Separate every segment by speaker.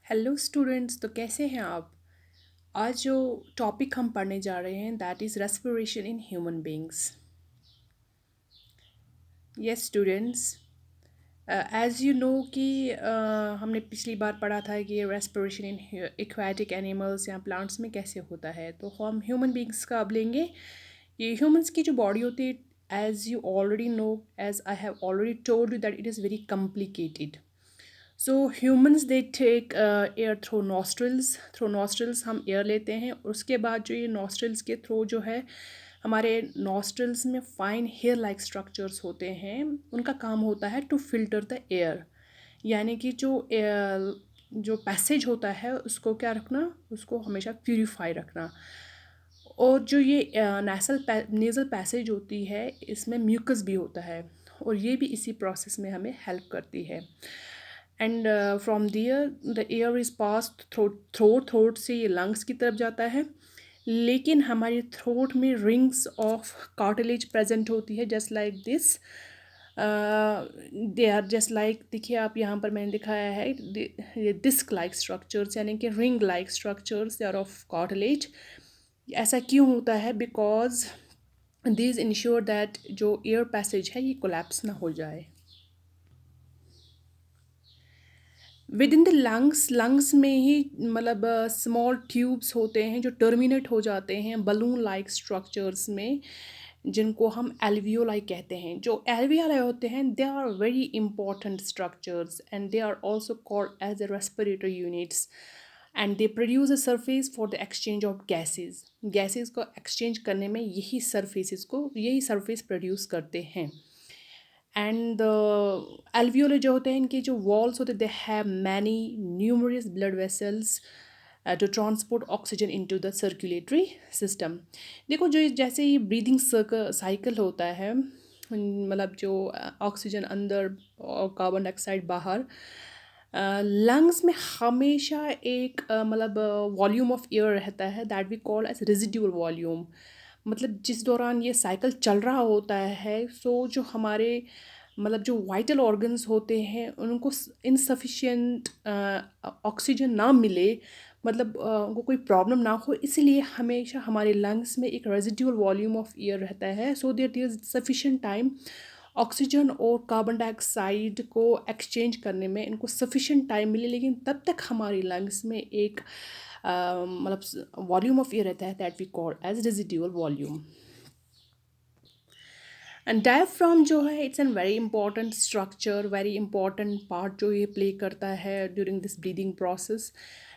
Speaker 1: Hello students, तो कैसे हैं आप। आज जो टॉपिक हम पढ़ने जा रहे हैं that is respiration in human beings. Yes students, as you know कि हमने पिछली बार पढ़ा था कि रेस्पिरेशन इन एक्वाटिक एनिमल्स या प्लांट्स में कैसे होता है, तो हम ह्यूमन बींग्स का अब लेंगे। ये ह्यूमंस की जो बॉडी होती है, as you already know, as I have already told you that it is very complicated. So humans they take air through nostrils. Through nostrils हम एयर लेते हैं, उसके बाद जो ये नॉस्ट्रल्स के थ्रू जो है हमारे नॉस्ट्रल्स में फाइन हेयर लाइक स्ट्रक्चर्स होते हैं। उनका काम होता है टू फिल्टर द एयर, यानी कि जो पैसेज होता है उसको क्या रखना, उसको हमेशा प्यूरिफाई रखना। और जो ये नेज़ल पैसेज होती है, इसमें म्यूकस भी होता है और ये भी इसी प्रोसेस में हमें हेल्प करती है। And from there the air is pass throat से ये लंग्स की तरफ जाता है। लेकिन हमारी थ्रोट में रिंग्स ऑफ कार्टिलेज प्रेजेंट होती है, just like this. They are just like, देखिए आप यहाँ पर मैंने दिखाया है ये डिस्क लाइक स्ट्रक्चर्स, यानी कि ring like structures, they are of cartilage. ऐसा क्यों होता है? बिकॉज दिस इंश्योर दैट जो एयर पैसेज है ये कोलैप्स ना हो जाए। विद इन द लंग्स में ही मतलब स्मॉल ट्यूब्स होते हैं जो टर्मिनेट हो जाते हैं बलून लाइक स्ट्रक्चर्स में, जिनको हम एल्वियोलाई कहते हैं। जो एल्वियोलाई होते हैं they are very important structures and they are also called as a respiratory units, and they produce a surface for the exchange of gases को एक्सचेंज करने में यही सरफेस प्रोड्यूस करते हैं। एंड एल्वियोले जो होते हैं, इनके जो वॉल्स होते हैं, they have many numerous blood vessels to transport oxygen into the circulatory system. देखो, जो जैसे ये ब्रीदिंग साइकिल होता है, मतलब जो ऑक्सीजन अंदर और कार्बन डाइऑक्साइड बाहर, लंग्स में हमेशा एक मतलब वॉल्यूम ऑफ एयर रहता है that we call as residual volume. मतलब जिस दौरान ये साइकिल चल रहा होता है, सो जो हमारे मतलब जो वाइटल ऑर्गन्स होते हैं उनको इनसफिशिएंट ऑक्सीजन ना मिले, मतलब उनको कोई प्रॉब्लम ना हो, इसलिए हमेशा हमारे लंग्स में एक रेजिड्यूअल वॉल्यूम ऑफ एयर रहता है, so there is sufficient time oxygen और कार्बन डाइऑक्साइड को एक्सचेंज करने में इनको सफिशिएंट टाइम मिले। लेकिन तब तक हमारी लंग्स में एक मतलब वॉल्यूम ऑफ एयर रहता है that we call as residual volume. And diaphragm जो है, it's an very important structure, very important part जो ये प्ले करता है during this breathing process.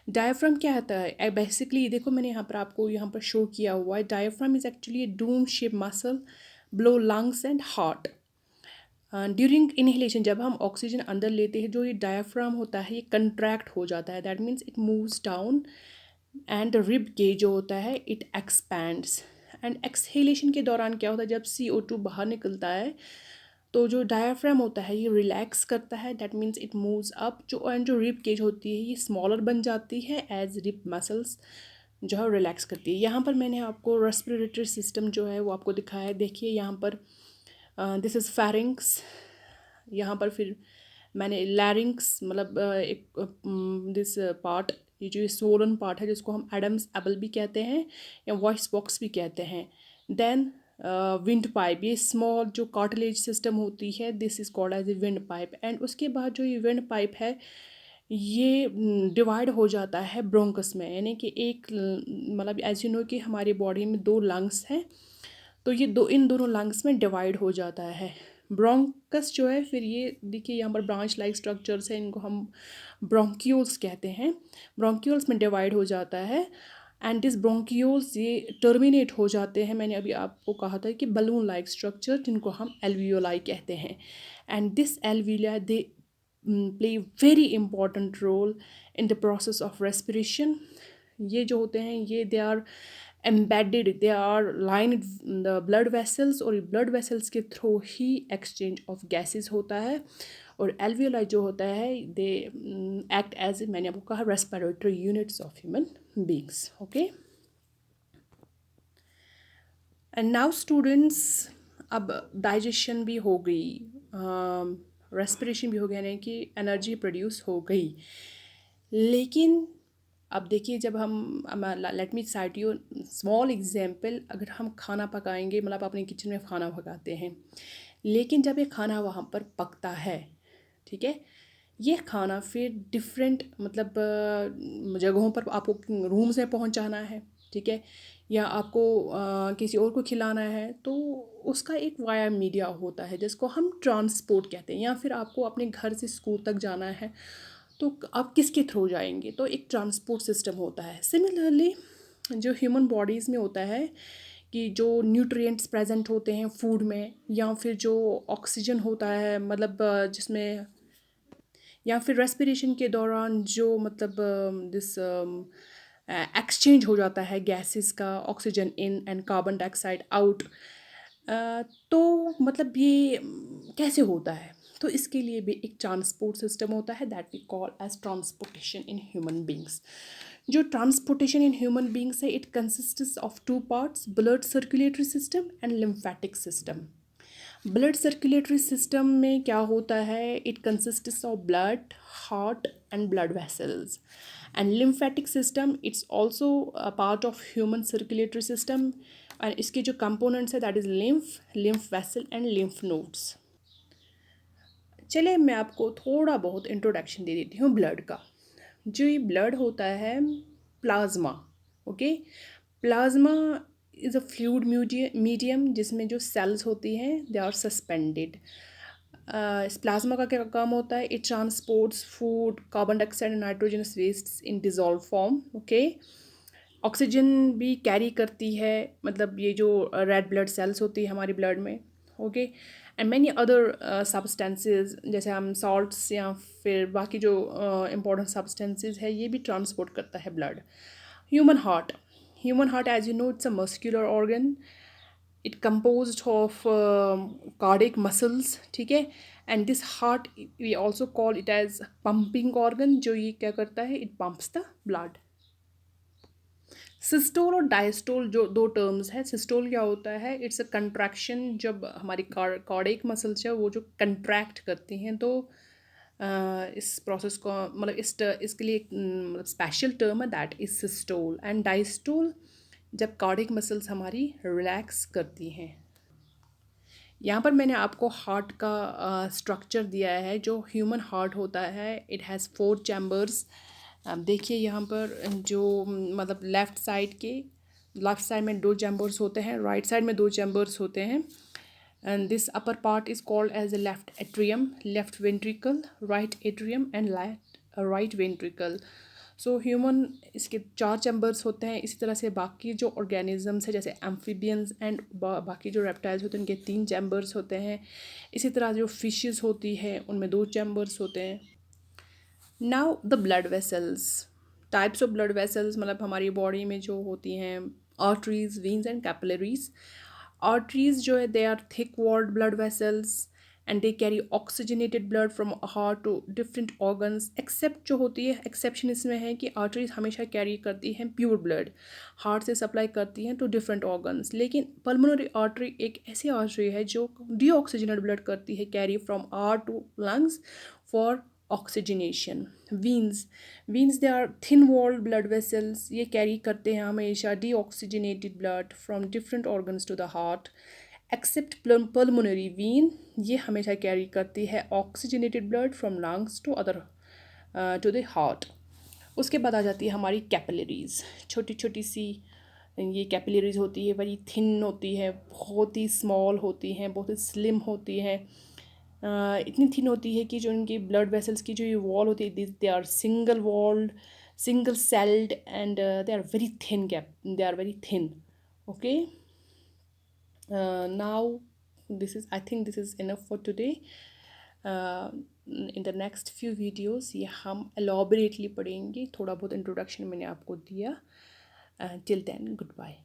Speaker 1: Diaphragm क्या होता है? बेसिकली देखो, मैंने यहाँ पर आपको यहाँ पर शो किया हुआ है, diaphragm is actually A Doom shape muscle blow lungs and heart. During inhalation, जब हम ऑक्सीजन अंदर लेते हैं, जो ये डायफ्राम होता है ये कंट्रैक्ट हो जाता है, that means it moves down, and rib gauge जो होता है इट एक्सपैंड्स। एंड एक्सहेलेशन के दौरान क्या होता है, जब CO2 बाहर निकलता है तो जो डायफ्राम होता है ये रिलैक्स करता है, that means it moves up. जो रिब केज होती है ये स्मॉलर बन जाती है एज रिब मसल्स जो है रिलैक्स करती है। यहाँ पर मैंने आपको रेस्पिरेटरी सिस्टम जो है वो आपको दिखाया है। देखिए यहाँ पर दिस इज़ फेरिंग्स, यहाँ पर फिर मैंने लैरिंग्स मतलब एक दिस पार्ट, ये जो सोलन पार्ट है जिसको हम एडम्स एबल भी कहते हैं या वॉइस बॉक्स भी कहते हैं। देन विंड पाइप, ये स्मॉल जो कार्टिलेज सिस्टम होती है, this is called as a wind pipe. And उसके बाद जो ये विंड पाइप है ये डिवाइड हो जाता है ब्रोंकस में, यानी कि एक मतलब एज यू नो कि हमारी बॉडी में दो लंग्स हैं, तो ये इन दोनों लंग्स में डिवाइड हो जाता है। ब्रोंकस जो है, फिर ये देखिए यहाँ पर ब्रांच लाइक स्ट्रक्चर्स हैं, इनको हम ब्रोंक्यूल्स कहते हैं। ब्रोंक्यूल्स में डिवाइड हो जाता है एंड दिस ब्रोंक्यूल्स ये टर्मिनेट हो जाते हैं, मैंने अभी आपको कहा था कि बलून लाइक स्ट्रक्चर, जिनको हम एल्वियोलाई कहते हैं। And this alveoli they play very important role in the process of respiration. ये जो होते हैं ये they are embedded, they are line the blood vessels, और ब्लड वेसल्स के थ्रू ही एक्सचेंज ऑफ गैसेस होता है। और एल्वियोलाई जो होता है दे एक्ट एज, मैंने आपको कहा, respiratory units of human beings. Okay, and now students, अब डाइजेशन भी हो गई, रेस्पिरेशन भी हो गया, यानी कि एनर्जी प्रोड्यूस हो गई। लेकिन अब देखिए, जब हम let me site you small example, अगर हम खाना पकाएंगे, मतलब अपने किचन में खाना पकाते हैं, लेकिन जब ये खाना वहाँ पर पकता है, ठीक है, ये खाना फिर डिफरेंट मतलब जगहों पर आपको रूम्स में पहुँचाना है, ठीक है, या आपको किसी और को खिलाना है, तो उसका एक वाया मीडिया होता है जिसको हम ट्रांसपोर्ट कहते हैं, या फिर आपको अपने घर से स्कूल तक जाना है, तो आप किसके थ्रू जाएंगे, तो एक ट्रांसपोर्ट सिस्टम होता है। सिमिलरली जो ह्यूमन बॉडीज़ में होता है कि जो न्यूट्रिएंट्स प्रेजेंट होते हैं फूड में, या फिर जो ऑक्सीजन होता है, मतलब जिसमें, या फिर रेस्पिरेशन के दौरान जो मतलब दिस एक्सचेंज हो जाता है गैसेस का, oxygen in and carbon dioxide out, तो मतलब ये कैसे होता है, तो इसके लिए भी एक ट्रांसपोर्ट सिस्टम होता है that we call as transportation in human beings. जो ट्रांसपोर्टेशन इन ह्यूमन बींग्स है, it consists of two parts, blood circulatory system and lymphatic system. Blood circulatory system में क्या होता है, it consists of blood, heart and blood vessels. And lymphatic system, it's also part of human circulatory system, and इसके जो components है that is lymph vessel and lymph nodes. चलिए मैं आपको थोड़ा बहुत इंट्रोडक्शन दे देती हूँ ब्लड का। जो ये ब्लड होता है, plasma, okay, plasma is a fluid medium जिसमें जो सेल्स होती हैं दे आर सस्पेंडेड। इस प्लाज्मा का क्या काम होता है, it transports food, carbon dioxide and nitrogenous waste in dissolve form, okay. Oxygen भी कैरी करती है, मतलब ये जो रेड ब्लड सेल्स होती है हमारी ब्लड में, okay, and many other substances, जैसे हम सॉल्ट्स या फिर बाकी जो इम्पोर्टेंट सब्सटेंसेस है, ये भी ट्रांसपोर्ट करता है blood. Human heart, human heart as you know it's a muscular organ, it composed of cardiac muscles, ठीक है, and this heart we also call it as pumping organ, जो ये क्या करता है, it pumps the blood. Systole और diastole जो दो टर्म्स हैं, सिस्टोल क्या होता है, इट्स अ कंट्रैक्शन, जब हमारी कार्डियक मसल्स है वो जो कंट्रैक्ट करती हैं, तो इस प्रोसेस को मतलब इसके लिए एक मतलब स्पेशल टर्म है that is systole. And diastole, जब कार्डियक मसल्स हमारी रिलैक्स करती हैं। यहाँ पर मैंने आपको हार्ट का स्ट्रक्चर दिया है। जो ह्यूमन हार्ट होता है, इट हैज़ 4 चैम्बर्स। अब देखिए यहाँ पर जो मतलब लेफ़्ट साइड में 2 चैम्बर्स होते हैं, राइट साइड में 2 चैम्बर्स होते हैं, and this upper part is called as a left atrium, left ventricle, right atrium and right ventricle. So human, इसके 4 चैम्बर्स होते हैं। इसी तरह से बाकी जो ऑर्गेनिजम्स है, जैसे एम्फीबियंस एंड बाकी जो रेप्टाइल्स होते हैं, उनके 3 चैम्बर्स होते हैं। इसी तरह जो फिशेस होती है उनमें 2 चैम्बर्स होते हैं। Now the blood vessels, types of blood vessels, मतलब हमारी बॉडी में जो होती हैं, arteries, veins and capillaries. Arteries जो है, they are thick walled blood vessels and they carry oxygenated blood from heart to different organs. Except जो होती है, एक्सेप्शन इसमें है कि आर्टरीज हमेशा कैरी करती हैं प्योर ब्लड, हार्ट से सप्लाई करती हैं टू डिफरेंट ऑर्गन्स। लेकिन पल्मोनरी आर्टरी एक ऐसी आर्टरी है जो डीऑक्सीजनेटेड ब्लड करती है carry from heart to lungs for oxygenation. Veins they are thin walled blood vessels, ये कैरी करते हैं हमेशा deoxygenated blood from different organs to the heart. Except pulmonary vein, ये हमेशा कैरी करती है oxygenated blood from lungs to other to the heart. उसके बाद आ जाती है हमारी कैपिलरीज, छोटी छोटी सी ये कैपिलरीज होती है, बड़ी थिन होती है, बहुत ही स्मॉल होती हैं, बहुत ही स्लिम होती हैं। इतनी थिन होती है कि जो इनकी ब्लड वेसल्स की जो ये वॉल होती है, they are single walled, single celled and they are very thin, they are very thin, okay. Now this is, I think this is enough for today. In the next few videos ये हम elaborately पढ़ेंगे, थोड़ा बहुत introduction मैंने आपको दिया। Till then, goodbye.